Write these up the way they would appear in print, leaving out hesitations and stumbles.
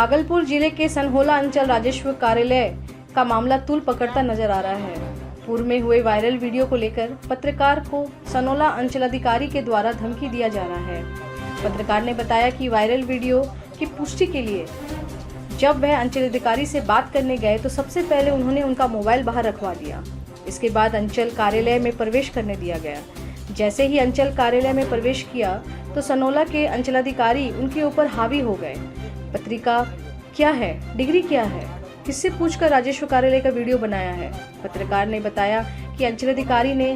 भागलपुर जिले के सनहोला अंचल राजस्व कार्यालय का मामला तूल पकड़ता नजर आ रहा है। पूर्व में हुए वायरल वीडियो को लेकर पत्रकार को सनहोला अंचलाधिकारी के द्वारा धमकी दिया जा रहा है। पत्रकार ने बताया कि वायरल वीडियो की पुष्टि के लिए जब वह अंचलाधिकारी से बात करने गए तो सबसे पहले उन्होंने उनका मोबाइल बाहर रखवा दिया। इसके बाद अंचल कार्यालय में प्रवेश करने दिया गया। जैसे ही अंचल कार्यालय में प्रवेश किया तो सनहोला के अंचलाधिकारी उनके ऊपर हावी हो गए। पत्रिका क्या है, डिग्री क्या है, किससे पूछकर राजस्व कार्यालय का वीडियो बनाया है। पत्रकार ने बताया कि अंचलाधिकारी ने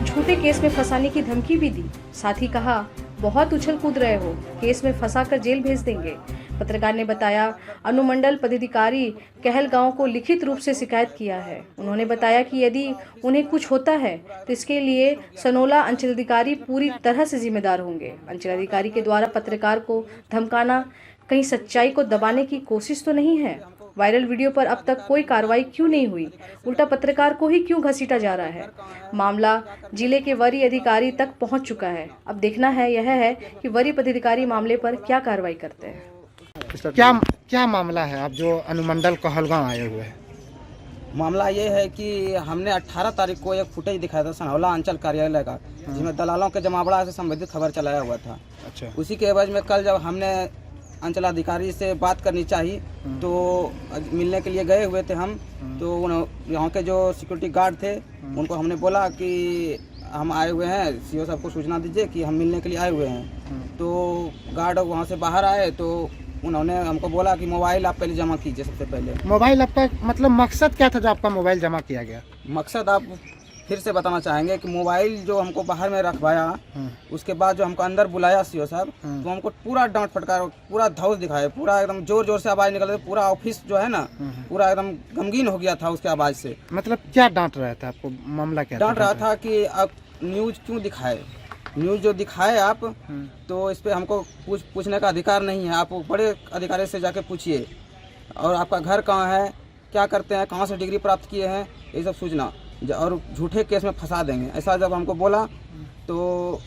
झूठे केस में फंसाने की धमकी भी दी। साथ ही कहा, बहुत उछल कूद रहे हो, केस में फंसाकर जेल भेज देंगे। पत्रकार ने बताया अनुमंडल पदाधिकारी कहलगांव को लिखित रूप से शिकायत किया है। उन्होंने बताया कि यदि उन्हें कुछ होता है तो इसके लिए सनहोला अंचलाधिकारी पूरी तरह से जिम्मेदार होंगे। अंचलाधिकारी के द्वारा पत्रकार को धमकाना कहीं सच्चाई को दबाने की कोशिश तो नहीं है। वायरल वीडियो पर अब तक कोई कार्रवाई क्यों नहीं हुई, उल्टा पत्रकार को ही क्यों घसीटा जा रहा है। मामला जिले के वरीय अधिकारी तक पहुंच चुका है। अब देखना है यह है कि वरीय पदाधिकारी मामले पर क्या कार्रवाई करते हैं। क्या मामला है? आप जो अनुमंडल कहलगांव आए हुए हैं। मामला ये है कि हमने 18 तारीख को एक फुटेज दिखाया था सनहोला अंचल कार्यालय का, जिसमें दलालों के जमावड़ा से संबंधित खबर चलाया हुआ था। अच्छा। उसी के एवज में कल जब हमने अंचलाधिकारी से बात करनी चाहिए तो मिलने के लिए गए हुए थे हम, तो यहाँ के जो सिक्योरिटी गार्ड थे उनको हमने बोला कि हम आए हुए हैं, सीओ साहब को सूचना दीजिए कि हम मिलने के लिए आए हुए हैं। तो गार्ड वहाँ से बाहर आए तो उन्होंने हमको बोला कि मोबाइल आप पहले जमा कीजिए। सबसे पहले मोबाइल आपका मतलब मकसद क्या था जो आपका मोबाइल जमा किया गया? मकसद आप फिर से बताना चाहेंगे कि मोबाइल जो हमको बाहर में रखवाया, उसके बाद जो हमको अंदर बुलाया सीओ साहब, तो हमको पूरा डांट फटकार, पूरा धौस दिखाया, पूरा एकदम जोर जोर से आवाज़ निकल रही, पूरा ऑफिस जो है ना पूरा एकदम गमगीन हो गया था उसके आवाज़ से। मतलब क्या डांट रहा था आपको? मामला क्या डांट रहा था कि आप न्यूज़ क्यों दिखाए, न्यूज़ जो दिखाए आप तो इस पर हमको पूछने का अधिकार नहीं है। आप बड़े अधिकारी से जाके पूछिए, और आपका घर कहाँ है, क्या करते हैं, कहाँ से डिग्री प्राप्त किए हैं, ये सब सूचना, और झूठे केस में फंसा देंगे, ऐसा जब हमको बोला तो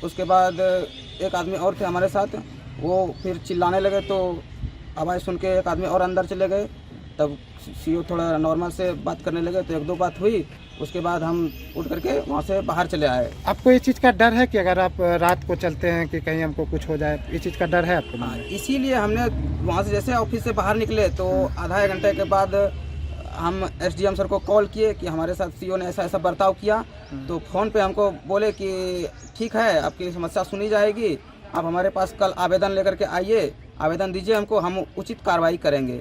उसके बाद एक आदमी और थे हमारे साथ, वो फिर चिल्लाने लगे। तो आवाज़ सुन के एक आदमी और अंदर चले गए। तब सीओ थोड़ा नॉर्मल से बात करने लगे, तो एक दो बात हुई। उसके बाद हम उठ करके वहाँ से बाहर चले आए। आपको ये चीज़ का डर है कि अगर आप रात को चलते हैं कि कहीं हमको कुछ हो जाए, ये चीज़ का डर है आपको? हाँ, इसीलिए हमने वहाँ से जैसे ऑफिस से बाहर निकले तो आधा एक घंटे के बाद हम एसडीएम सर को कॉल किए कि हमारे साथ सीओ ने ऐसा ऐसा बर्ताव किया। तो फ़ोन पे हमको बोले कि ठीक है, आपकी समस्या सुनी जाएगी, आप हमारे पास कल आवेदन लेकर के आइए, आवेदन दीजिए हमको, हम उचित कार्रवाई करेंगे।